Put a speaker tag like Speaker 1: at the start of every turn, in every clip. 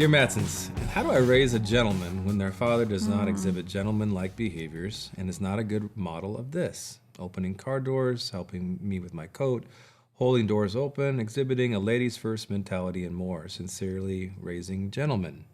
Speaker 1: Dear Matsons, how do I raise a gentleman when their father does not exhibit gentleman-like behaviors and is not a good model of this? Opening car doors, helping me with my coat, holding doors open, exhibiting a ladies first mentality, and more. Sincerely, Raising Gentlemen.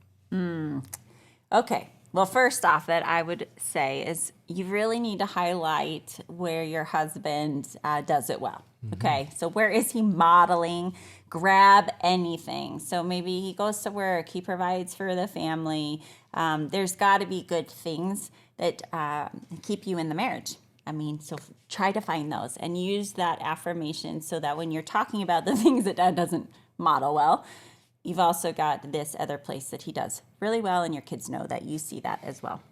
Speaker 2: Okay. Well, first off, that I would say is you really need to highlight where your husband does it well. Okay. So where is he modeling? Grab anything. So maybe he goes to work, he provides for the family. There's got to be good things that keep you in the marriage. I mean, so try to find those and use that affirmation so that when you're talking about the things that dad doesn't model well, you've also got this other place that he does really well, and your kids know that you see that as well.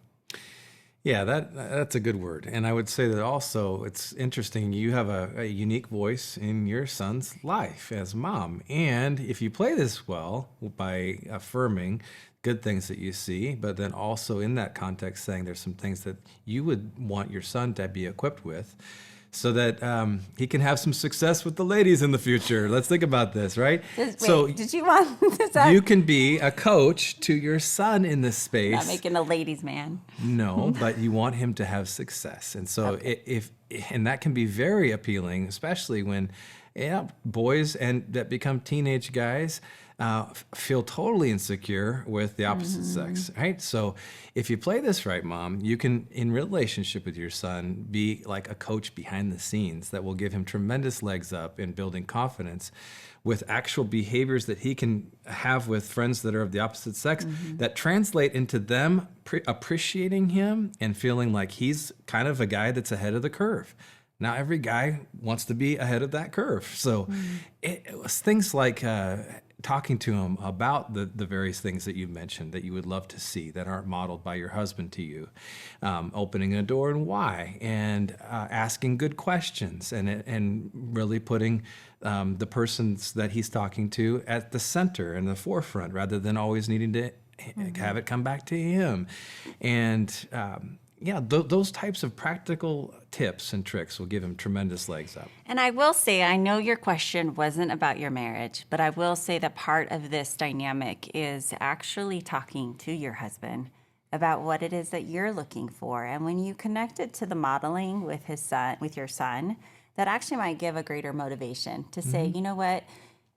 Speaker 1: Yeah, that's a good word. And I would say that also it's interesting, you have a unique voice in your son's life as mom. And if you play this well by affirming good things that you see, but then also in that context saying there's some things that you would want your son to be equipped with, so that he can have some success with the ladies in the future. Let's think about this, right?
Speaker 2: Did you want this?
Speaker 1: You can be a coach to your son in this space.
Speaker 2: Not making a ladies' man.
Speaker 1: No, but you want him to have success. And so and that can be very appealing, especially when boys that become teenage guys feel totally insecure with the opposite sex, right? So if you play this right, Mom, you can, in relationship with your son, be like a coach behind the scenes that will give him tremendous legs up in building confidence with actual behaviors that he can have with friends that are of the opposite sex that translate into them appreciating him and feeling like he's kind of a guy that's ahead of the curve. Now, every guy wants to be ahead of that curve. So it was things like talking to him about the various things that you mentioned that you would love to see that aren't modeled by your husband to you, opening a door and why, and asking good questions and really putting the persons that he's talking to at the center and the forefront rather than always needing to have it come back to him. And those types of practical tips and tricks will give him tremendous legs up.
Speaker 2: And I will say, I know your question wasn't about your marriage, but I will say that part of this dynamic is actually talking to your husband about what it is that you're looking for. And when you connect it to the modeling with your son, that actually might give a greater motivation to say, you know what?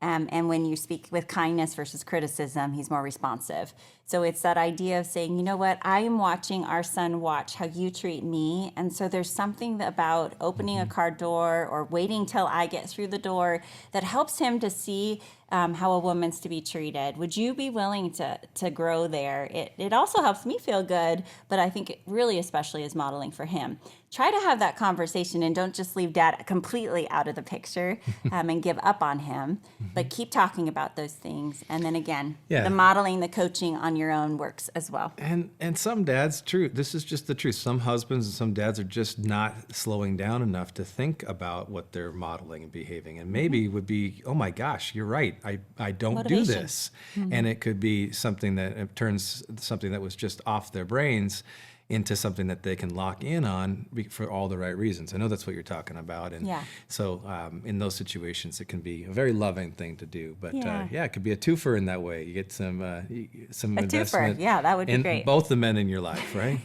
Speaker 2: And when you speak with kindness versus criticism, he's more responsive. So it's that idea of saying, you know what, I am watching our son watch how you treat me. And so there's something about opening a car door or waiting till I get through the door that helps him to see how a woman's to be treated. Would you be willing to grow there? It also helps me feel good, but I think it really especially is modeling for him. Try to have that conversation and don't just leave dad completely out of the picture and give up on him, but keep talking about those things. And then again, the modeling, the coaching on your own works as well.
Speaker 1: And some dads, this is just the truth. Some husbands and some dads are just not slowing down enough to think about what they're modeling and behaving. And maybe would be, oh my gosh, you're right. I don't
Speaker 2: Motivation.
Speaker 1: do this. And it could be something that turns something that was just off their brains into something that they can lock in on for all the right reasons. I know that's what you're talking about. And so in those situations, it can be a very loving thing to do. But it could be a twofer in that way. You get some investment.
Speaker 2: Twofer. Yeah, that would be great.
Speaker 1: Both the men in your life, right?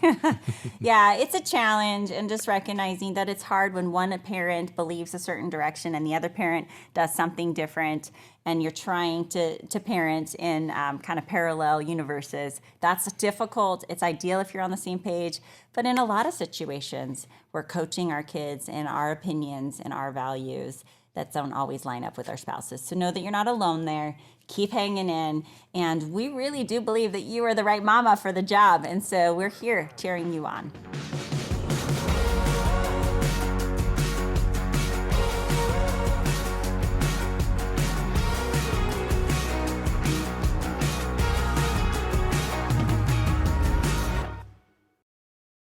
Speaker 2: Yeah, it's a challenge, and just recognizing that it's hard when one parent believes a certain direction and the other parent does something different, and you're trying to parent in kind of parallel universes. That's difficult. It's ideal if you're on the same page. But in a lot of situations, we're coaching our kids in our opinions and our values that don't always line up with our spouses. So know that you're not alone there. Keep hanging in. And we really do believe that you are the right mama for the job. And so we're here cheering you on.